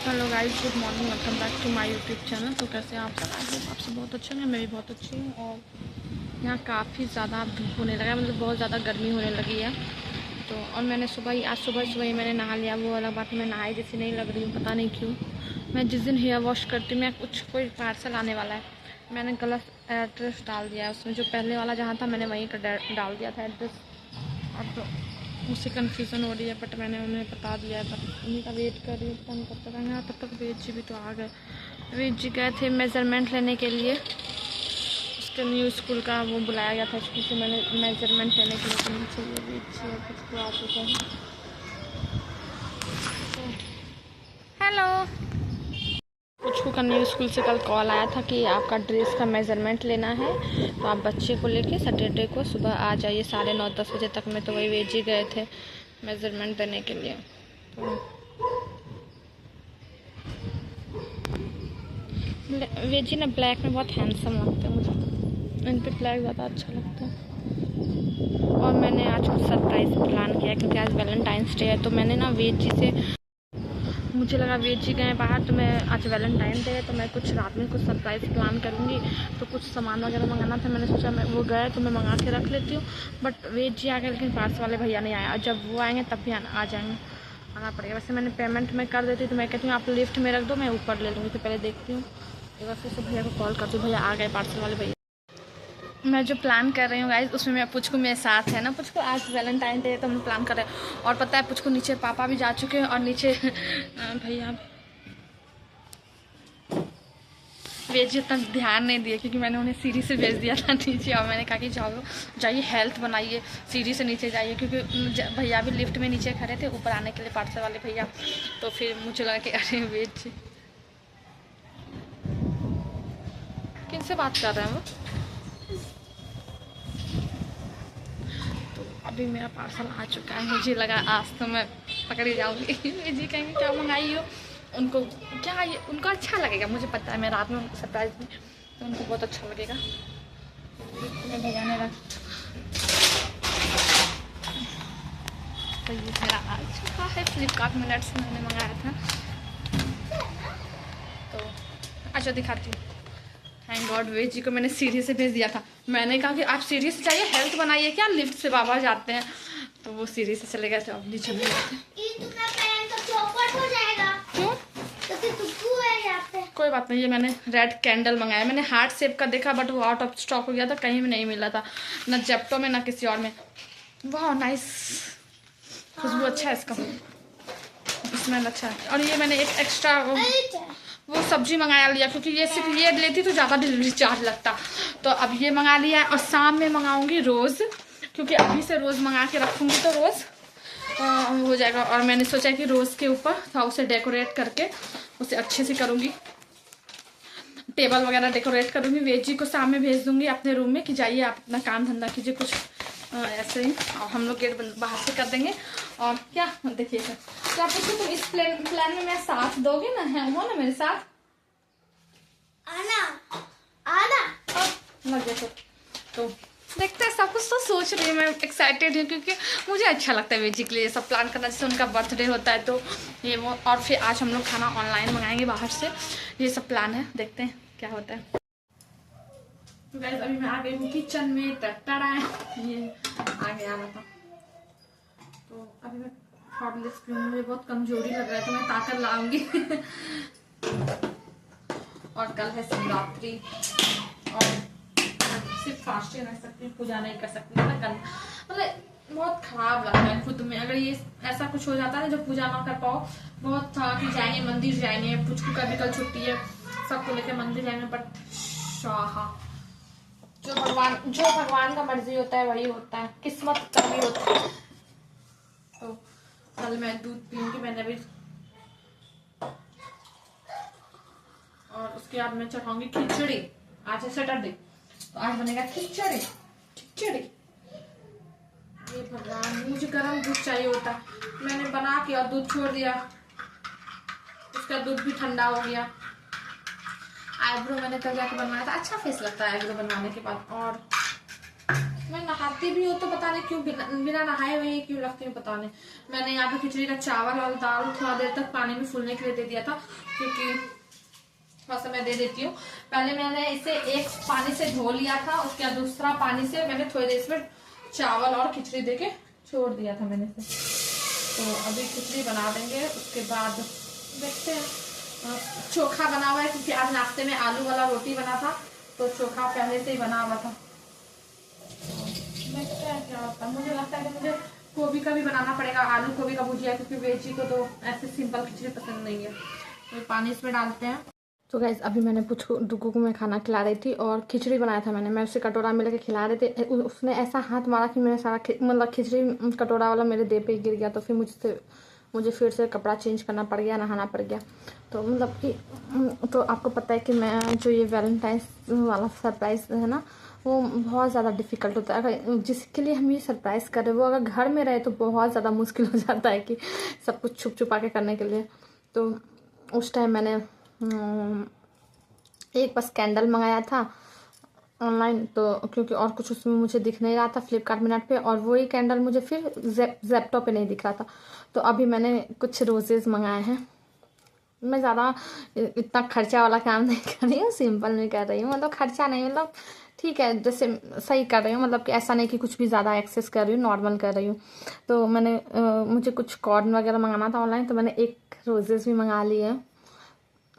Hello guys, good morning, welcome back to my YouTube channel. तो कैसे हैं आप सब? आई होप आप सब बहुत अच्छे हैं। मैं भी बहुत अच्छी हूँ। और यहाँ काफ़ी ज़्यादा धूप होने लगा है, मतलब बहुत ज़्यादा गर्मी होने लगी है। तो और मैंने आज सुबह ही मैंने नहा लिया। वो अलग बात है, मैं नहाई जैसी नहीं लग रही हूँ, पता नहीं क्यों। मैं जिस दिन हेयर वॉश करती हूँ, मैं कोई पार्सल आने वाला है, मैंने गलत एड्रेस डाल दिया है उसमें। जो पहले वाला जहाँ था मैंने वहीं का डाल दिया था एड्रेस। अब मुझसे कन्फ्यूज़न हो रही है, बट मैंने उन्हें बता दिया है। बट उन्हीं का वेट कर रही हूँ, पता नहीं कब तक आएंगे। तब तक वेद जी भी तो आ गए। वेद जी गए थे मेज़रमेंट लेने के लिए। उसके न्यू स्कूल का वो बुलाया गया था स्कूल से, मैंने मेज़रमेंट लेने के लिए। तो नीचे ये वेद जी और कुछ तो आ चुके हैं। हेलो। पुचकू का न्यू स्कूल से कल कॉल आया था कि आपका ड्रेस का मेज़रमेंट लेना है, तो आप बच्चे को लेके सैटरडे को सुबह आ जाइए 9:30-10 बजे तक में। तो वही वेद जी गए थे मेज़रमेंट देने के लिए। तो वेद जी ना ब्लैक में बहुत हैंडसम लगते हैं, मुझे इन पर ब्लैक ज़्यादा अच्छा लगता है। और मैंने आज कुछ सरप्राइज़ प्लान किया क्योंकि आज वैलेंटाइंस डे है। तो मैंने ना वेद जी से, मुझे लगा वेद जी गए बाहर, तो मैं आज वैलेंटाइन डे है तो मैं कुछ रात में कुछ सरप्राइज़ प्लान करूँगी। तो कुछ सामान वगैरह मंगाना था, मैंने सोचा मैं वो गए तो मैं मंगा के रख लेती हूँ। बट वेद जी आ गए, लेकिन पार्सल वाले भैया नहीं आया। जब वो आएंगे तब भी आ जाएंगे, आना पड़ेगा। वैसे मैंने पेमेंट में कर देती, तो मैं कहती हूँ आप लिफ्ट में रख दो, मैं ऊपर ले लूँगी। तो पहले देखती हूँ, एक बार फिर से भैया को कॉल करती हूँ। भैया आ गए, पार्सल वाले भैया। मैं जो प्लान कर रही हूँ गाइस, उसमें मैं पुचकू मेरे साथ है ना। पुचकू आज वैलेंटाइन डे है तो हम प्लान कर रहे हैं। और पता है पुचकू नीचे पापा भी जा चुके हैं और नीचे भैया भी। वेद जी इतना ध्यान नहीं दिए क्योंकि मैंने उन्हें सीढ़ी से भेज दिया था नीचे। और मैंने कहा कि जाओ जाइए हेल्थ बनाइए, सीढ़ी से नीचे जाइए, क्योंकि भैया भी लिफ्ट में नीचे खड़े थे ऊपर आने के लिए, पार्सल वाले भैया। तो फिर मुझे लगा कि अरे वेद जी किनसे बात कर रहे हैं वो। तो अभी मेरा पार्सल आ चुका है, मुझे लगा आज तो मैं पकड़ी जाऊंगी। वेद जी कहेंगे क्या मंगाई हो, उनको क्या ये उनको अच्छा लगेगा, मुझे पता है। मैं रात में उनको सरप्राइज दी तो उनको बहुत अच्छा लगेगा। भैया ने रख, तो ये मेरा आ चुका है फ्लिपकार्ट मिनट से मैंने मंगाया था। तो अच्छा दिखाती हूँ। थैंक गॉड वेद जी को मैंने सीढ़ी से भेज दिया था। मैंने कहा कि आप सीढ़ी से जाइए हेल्थ बनाइए, क्या लिफ्ट से बाबा जाते हैं। तो वो सीढ़ी से चले गए थे, अब नीचे में क्यों? कोई बात नहीं। ये मैंने रेड कैंडल मंगाया, मैंने हार्ट शेप का देखा बट वो आउट ऑफ स्टॉक हो गया था, कहीं भी नहीं मिला था, ना जेप्टो में ना किसी और में। वाह नाइस, खुशबू अच्छा है इसका, स्मेल अच्छा है। और ये मैंने एक एक्स्ट्रा वो सब्जी मंगाया लिया, क्योंकि ये सिर्फ ये लेती तो ज़्यादा डिलीवरी चार्ज लगता। तो अब ये मंगा लिया है। और शाम में मंगाऊंगी रोज़, क्योंकि अभी से रोज़ मंगा के रखूँगी तो रोज़ हो जाएगा। और मैंने सोचा कि रोज़ के ऊपर था उसे डेकोरेट करके उसे अच्छे से करूँगी, टेबल वगैरह डेकोरेट करूँगी। वेद जी को शाम में भेज दूँगी अपने रूम में कि जाइए आप अपना काम धंधा कीजिए कुछ ऐसे ही, और हम लोग गेट बाहर से कर देंगे। और क्या देखिएगा, क्या पूछो तुम इस प्लान में मेरा साथ दोगे ना, है हो ना मेरे साथ? आना आना लग गया तो देखते हैं। सब कुछ तो सोच रही हूँ, मैं एक्साइटेड हूँ क्योंकि मुझे अच्छा लगता है वेद जी के लिए ये सब प्लान करना। जैसे उनका बर्थडे होता है तो ये वो, और फिर आज हम लोग खाना ऑनलाइन मंगाएंगे बाहर से। ये सब प्लान है, देखते हैं क्या होता है। गाइस अभी मैं आ गई हूँ किचन में, टटड़ा ये आ गया बता। तो अभी मैं हॉर्लिक्स पीऊँगी, मुझे बहुत कमजोरी लग रहा है तो मैं ताकत लाऊंगी। और कल है शिवरात्रि, और सिर्फ फास्टिंग रह सकती हूँ, पूजा नहीं कर सकती। मतलब बहुत खराब लगता है खुद में अगर ये ऐसा कुछ हो जाता है जो पूजा ना कर पाओ। बहुत था कि जाएंगे मंदिर जाएंगे, पुचकू का भी कल छुट्टी है, सबको लेकर मंदिर जाएंगे, बट शाहा जो भगवान का मर्जी होता है वही होता है, किस्मत का भी होता है। तो कल मैं दूध पीऊंगी, मैंने भी, और उसके बाद मैं चढ़ाऊंगी खिचड़ी। आज है सैटरडे तो आज बनेगा खिचड़ी। ये भगवान, मुझे गर्म दूध चाहिए होता है, मैंने बना के और दूध छोड़ दिया, उसका दूध भी ठंडा हो गया। आईब्रो मैंने कल जाके बनवाया था, अच्छा फेस लगता है आईब्रो बनवाने के बाद। और मैं नहाती भी हूँ तो पता नहीं क्यों बिना नहाए हुए क्यों लगती हूँ, पता नहीं। मैंने यहाँ पे खिचड़ी का चावल और दाल थोड़ा देर तक पानी में फूलने के लिए दे दिया था, क्योंकि थोड़ा सा मैं दे देती हूँ। पहले मैंने इसे एक पानी से धो लिया था, उसके बाद दूसरा पानी से मैंने थोड़ी देर इसमें चावल और खिचड़ी दे के छोड़ दिया था मैंने इसे। तो अभी खिचड़ी बना देंगे, उसके बाद देखते हैं। चोखा बना हुआ है, क्योंकि आज नाश्ते में आलू वाला रोटी बना था, तो चोखा पहले से ही बना हुआ था। देखते हैं क्या होता है। मुझे लगता है कि मुझे गोभी का भी बनाना पड़ेगा, आलू गोभी का भुजिया, क्योंकि वेजी को तो ऐसे सिंपल खिचड़ी पसंद नहीं है। तो पानी इसमें डालते हैं। तो गाइस अभी मैंने डुगू को मैं खाना खिला रही थी और खिचड़ी बनाया था मैं उसे कटोरा में लेके खिला रहे थे। उसने ऐसा हाथ मारा कि मैंने सारा मतलब खिचड़ी कटोरा वाला मेरे देह पे गिर गया। तो फिर मुझे फिर से कपड़ा चेंज करना पड़ गया, नहाना पड़ गया। तो मतलब कि तो आपको पता है कि मैं जो ये वैलेंटाइंस वाला सरप्राइज़ है ना, वो बहुत ज़्यादा डिफ़िकल्ट होता है। अगर जिसके लिए हम ये सरप्राइज़ कर रहे हैं वो अगर घर में रहे तो बहुत ज़्यादा मुश्किल हो जाता है कि सब कुछ छुप छुपा के करने के लिए। तो उस टाइम मैंने एक बस कैंडल मंगाया था ऑनलाइन, तो क्योंकि और कुछ उसमें मुझे दिख नहीं रहा था फ्लिपकार्ट मिनट पे, और वही कैंडल मुझे फिर जेप्टो पे नहीं दिख रहा था। तो अभी मैंने कुछ रोजेज़ मंगाए हैं। मैं ज़्यादा इतना खर्चा वाला काम नहीं कर रही हूँ, सिंपल में कर रही हूँ। मतलब खर्चा नहीं, मतलब ठीक है, जैसे सही कर रही हूँ। मतलब कि ऐसा नहीं कि कुछ भी ज़्यादा एक्सेस कर रही हूँ, नॉर्मल कर रही हूँ। तो मैंने मुझे कुछ कॉर्न वगैरह मंगाना था ऑनलाइन, तो मैंने एक रोजेज़ भी मंगा लिए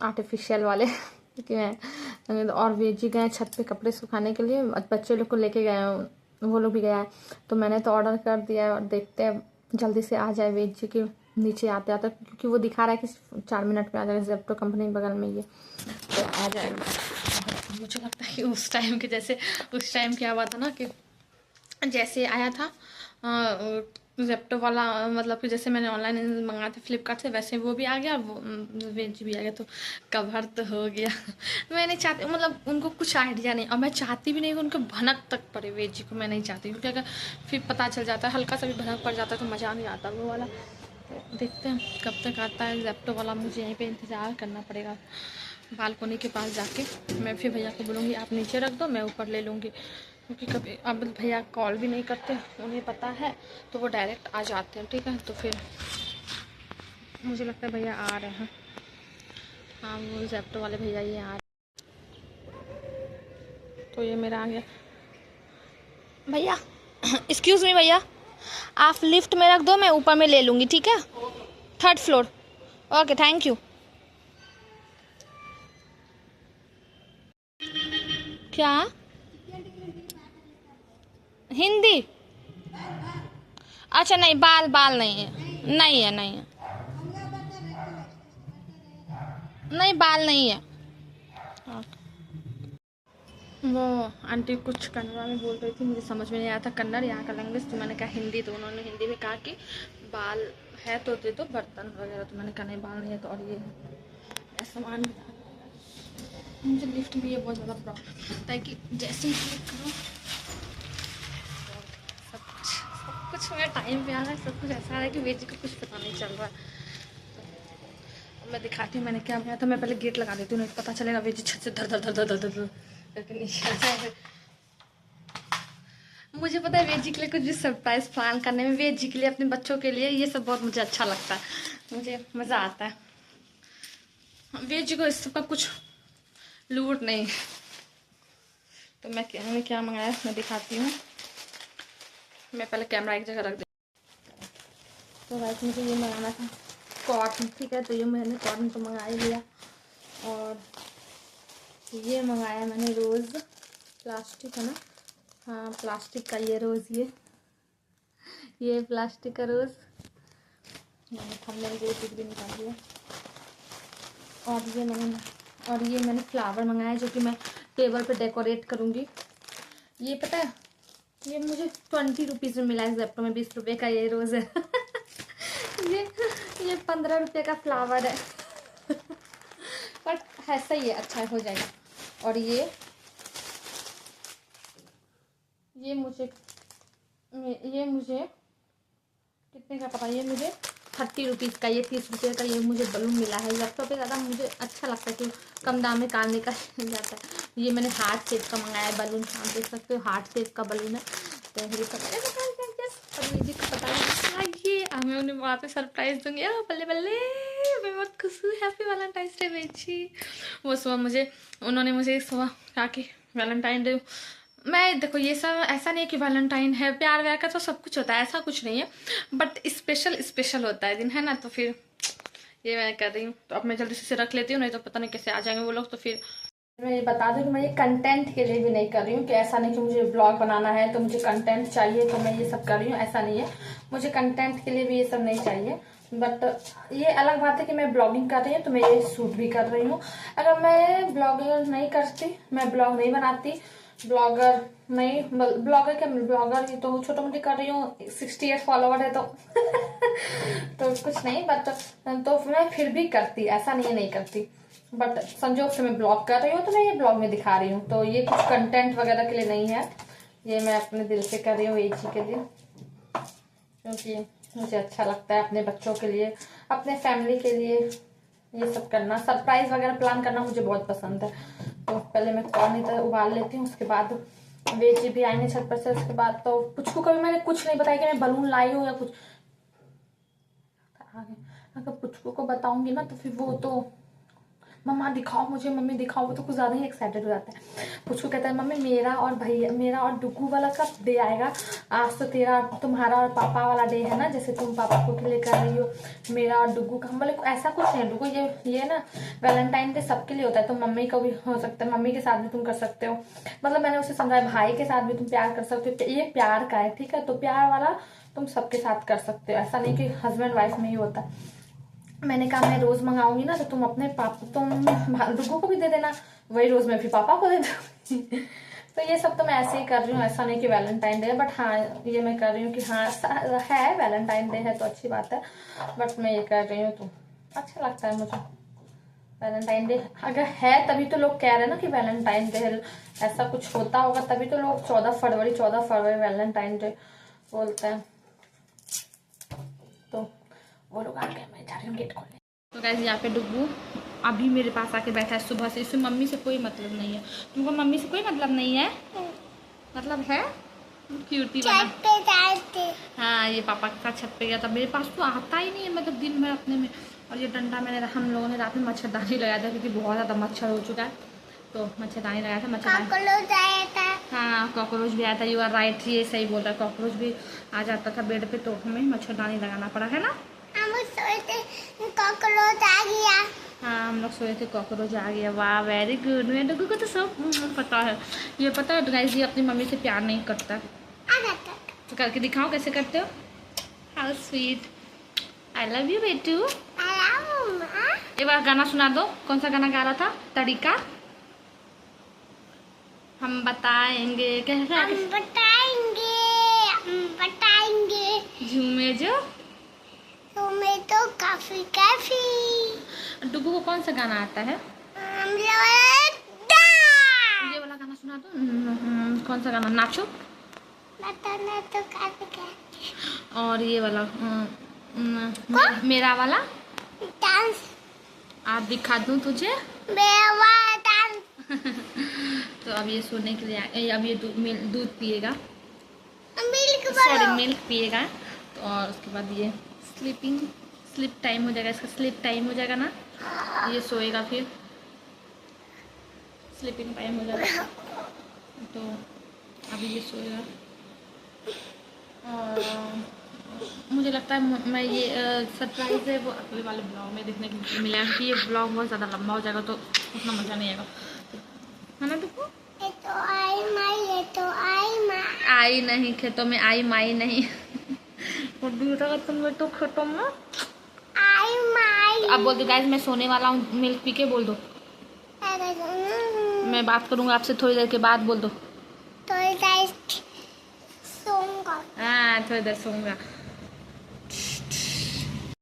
आर्टिफिशियल वाले क्योंकि मैं और वेजी गए छत पे कपड़े सुखाने के लिए, बच्चे लोग को लेके गए, वो लोग भी गया है। तो मैंने तो ऑर्डर कर दिया है और देखते हैं जल्दी से आ जाए वेजी के नीचे आते आते, क्योंकि वो दिखा रहा है कि 4 मिनट में आ जाएगा। जेप्टो कंपनी बगल में ये तो आ जाएगा। मुझे लगता है कि उस टाइम के जैसे उस टाइम क्या हुआ था ना, कि जैसे आया था जेप्टो वाला, मतलब कि जैसे मैंने ऑनलाइन मंगाया था फ्लिपकार्ट से, वैसे वो भी आ गया, वो वेज भी आ गया। तो कवर तो हो गया। मैं नहीं चाहती, मतलब उनको कुछ आइडिया नहीं, और मैं चाहती भी नहीं कि उनको भनक तक पड़े वेज को। मैं नहीं चाहती, क्योंकि अगर फिर पता चल जाता है, हल्का सा भी भनक पड़ जाता है तो मज़ा नहीं आता वो वाला। तो देखते हैं कब तक आता है जेप्टो वाला। मुझे यहीं पर इंतज़ार करना पड़ेगा बालकोनी के पास जाके। मैं फिर भैया को बोलूँगी आप नीचे रख दो, मैं ऊपर ले लूँगी, क्योंकि कभी अब भैया कॉल भी नहीं करते, उन्हें पता है, तो वो डायरेक्ट आ जाते हैं। ठीक है, तो फिर मुझे लगता है भैया आ रहे हैं। हाँ, वो जेप्टो वाले भैया ये आ रहे हैं। तो ये मेरा आ गया भैया। एक्सक्यूज़ मी भैया, आप लिफ्ट में रख दो, मैं ऊपर में ले लूँगी। ठीक है, 3rd floor. Okay, thank you. क्या हिंदी? अच्छा नहीं, बाल नहीं है, नहीं है, नहीं है, नहीं बाल नहीं है। वो आंटी कुछ कन्नड़ा में बोल रही थी, मुझे समझ में नहीं आया था कन्नड़, यहाँ का लैंग्वेज। तो मैंने कहा हिंदी, तो उन्होंने हिंदी में कहा कि बाल है तो दे दो, बर्तन वगैरह। तो मैंने कहा नहीं बाल नहीं है। तो और ये सामान भी था। मुझे लिफ्ट में ये बहुत ज़्यादा प्रॉब्लम होता है कि जैसे ही क्लिक करो सब कुछ मेरा टाइम पे आ रहा है, सब कुछ ऐसा आ रहा है कि वेजी को कुछ पता नहीं चल रहा। तो मैं दिखाती हूँ मैंने क्या बनाया था। मैं पहले गेट लगा देती हूँ, नहीं पता चलेगा वेजी छत से धर धर धर धर धर धर करके नीचे आ जाएगा। मुझे पता है वेजी के लिए कुछ भी सरप्राइज प्लान करने में, वेजी के लिए, अपने बच्चों के लिए, ये सब बहुत मुझे अच्छा लगता है, मुझे मज़ा आता है। वेजी को इस सब का कुछ लूट नहीं। तो मैंने क्या मंगाया मैं दिखाती हूँ। मैं पहले कैमरा एक जगह रख दी। तो गाइस मुझे ये मंगाना था कॉटन। ठीक है, तो ये मैंने कॉटन तो मंगा ही लिया। और ये मंगाया मैंने रोज़, प्लास्टिक है ना, हाँ प्लास्टिक का ये रोज़, ये प्लास्टिक का रोज़ मैंने थंबनेल भी निकाल दिया। और ये मैंने फ्लावर मंगाया जो कि मैं टेबल पे डेकोरेट करूँगी। ये पता है ये मुझे 20 रुपीज़ में मिला है जेप्टो में। 20 रुपये का ये रोज़ है। ये 15 रुपये का फ्लावर है। बट है सही है, अच्छा हो जाएगा। और ये मुझे कितने का पता, ये मुझे 30 रुपीज़ का, ये 30 रुपये का ये मुझे बलून मिला है। जेप्टो पे ज़्यादा मुझे अच्छा लगता है कि कम दाम में काम निकल जाता है। ये मैंने हार्ट शेप का मंगाया है बलून, आप देख सकते हो हार्ट शेप का बलून है। तो ये सब और मुझे पता नहीं ये हमें उन्हें वहाँ पे सरप्राइज दूंगी। बल्ले बल्ले, मैं बहुत खुश हूँ। हैप्पी वैलेंटाइंस डे बेची। वो सुबह मुझे उन्होंने मुझे सुबह कहा कि वैलेंटाइन डे, मैं देखो ये सब ऐसा नहीं है कि वैलेंटाइन है, प्यार व्यार का तो सब कुछ होता है, ऐसा कुछ नहीं है, बट स्पेशल होता है दिन, है ना। तो फिर ये मैं कर रही हूँ। तो अब मैं जल्दी से रख लेती हूँ, नहीं तो पता नहीं कैसे आ जाएंगे वो लोग। तो फिर मैं ये बता दूं कि मैं ये कंटेंट के लिए भी नहीं कर रही हूँ, कि ऐसा नहीं कि मुझे ब्लॉग बनाना है तो मुझे कंटेंट चाहिए तो मैं ये सब कर रही हूँ, ऐसा नहीं है। मुझे कंटेंट के लिए भी ये सब नहीं चाहिए, बट ये अलग बात है कि मैं ब्लॉगिंग कर रही हूँ तो मैं ये शूट भी कर रही हूँ। अगर मैं ब्लॉगर नहीं करती, मैं ब्लॉग नहीं बनाती, ब्लॉगर नहीं, ब्लॉगर क्या, ब्लॉगर ही तो छोटा मोटी कर रही हूँ, 68 फॉलोवर है तो तो कुछ नहीं, बट तो मैं फिर भी करती, ऐसा नहीं है नहीं करती, बट संजोग से मैं ब्लॉग कर रही हूँ तो मैं ये ब्लॉग में दिखा रही हूँ। तो ये कुछ कंटेंट वगैरह के लिए नहीं है, ये मैं अपने दिल से कर रही हूँ एक ही के लिए, क्योंकि मुझे अच्छा लगता है अपने बच्चों के लिए, अपने फैमिली के लिए ये सब करना, सरप्राइज वगैरह प्लान करना मुझे बहुत पसंद है। तो पहले मैं कॉर्न इधर उबाल लेती हूँ, उसके बाद वेजी भी आएंगे छत पर से, उसके बाद तो पुचकू को भी मैंने कुछ नहीं बताया कि मैं बलून लाई हूँ या कुछ। अगर पुचकू को बताऊंगी ना तो फिर वो तो मम्मा दिखाओ मुझे, मम्मी दिखाओ, वो तो कुछ ज़्यादा ही एक्साइटेड हो जाता है। पुचकू कहता है मम्मी मेरा और भैया, मेरा और डुगू वाला कब डे आएगा, आज तो तेरा तुम्हारा और पापा वाला डे है ना, जैसे तुम पापा को के लिए कर रही हो, मेरा और डुगू का। हम बोले ऐसा कुछ नहीं है डुगू, ये ना वैलेंटाइन डे सबके लिए होता है, तो मम्मी का भी हो सकता है, मम्मी के साथ भी तुम कर सकते हो। मतलब मैंने उसे समझाया भाई के साथ भी तुम प्यार कर सकते हो, ये प्यार का है, ठीक है, तो प्यार वाला तुम सबके साथ कर सकते हो, ऐसा नहीं कि हस्बैंड वाइफ में ही होता है। मैंने कहा मैं रोज मंगाऊंगी ना तो तुम अपने पापा, तुम डुगू को भी दे देना, वही रोज मैं फिर पापा को दे दूंगी। तो ये सब तो मैं ऐसे ही कर रही हूँ, ऐसा नहीं कि वैलेंटाइन डे है, बट हाँ ये मैं कर रही हूँ कि हाँ है वैलेंटाइन डे है तो अच्छी बात है, बट मैं ये कर रही हूँ तो अच्छा लगता है मुझे। वैलेंटाइन डे अगर है तभी तो लोग कह रहे हैं ना कि वैलेंटाइन डे है, ऐसा कुछ होता होगा तभी तो लोग 14 फरवरी वैलेंटाइन डे बोलते हैं। तो वो लोग आ गए, मैं जा रही हूँ गेट खोलने। तो गाइस यहाँ पे डुगू अभी मेरे पास आके बैठा है सुबह से, इससे मम्मी से कोई मतलब नहीं है। तुमको मम्मी से कोई मतलब नहीं है? मतलब है क्यूटी वाला। हाँ ये पापा के साथ छत पे गया था, मेरे पास तो आता ही नहीं है, मतलब दिन भर अपने में। और ये डंडा मैंने, हम लोगों ने रात में मच्छरदानी लगाया था क्योंकि बहुत ज़्यादा मच्छर हो चुका है, तो मच्छरदानी लगाया था। मच्छरदानी आया था, हाँ कॉकरोच भी आया था, यू आर राइट, ये सही बोल रहा है, कॉकरोच भी आ जाता था बेड पे, तो हमें मच्छरदानी लगाना पड़ा, है ना। हम सोए थे कॉकरोच आ गया। हाँ हम लोग सोए थे कॉकरोच आ गया। वाह वेरी गुड, मेरे डुगू को तो सब पता है। ये पता है गाइस ये अपनी मम्मी से प्यार नहीं करता, तो करके दिखाओ कैसे करते हो। How sweet, I love you बेटू। एक बार गाना सुना दो, कौन सा गाना गा रहा था? तरीका हम बताएंगे, कैसे हम बताएंगे झूमे जो तुम्हें तो काफी काफी। डुगू को कौन सा गाना आता है? ये वाला गाना सुना दो। कौन सा गाना? नाचो बताना तो काफी काफी। और ये वाला मेरा वाला डांस आप दिखा दूं तुझे मेरा वाला डांस। तो अब ये सोने के लिए, अब ये दूध पिएगा, मिल्क पिएगा, तो और उसके बाद ये स्लीप टाइम हो जाएगा, इसका स्लीप टाइम हो जाएगा ना, ये सोएगा, फिर स्लीपिंग टाइम हो जाएगा, तो अभी ये सोएगा। और मुझे लगता है मैं ये सरप्राइज़ है वो अगले वाले ब्लॉग में देखने को मिला है, कि ये ब्लॉग बहुत ज़्यादा लंबा हो जाएगा तो उतना मज़ा नहीं आएगा, है ना टुकू? आई नहीं खेतों में, आई माई नहीं तुम तो खेतों में आई माई। तो अब बोल दो गाइस मैं सोने वाला हूँ, मिल्क पी के बोल दो। मैं बात करूँगा आपसे थोड़ी देर के बाद, बोल दो थोड़ी देर सोऊंगा। हाँ थोड़ी देर सोऊंगा।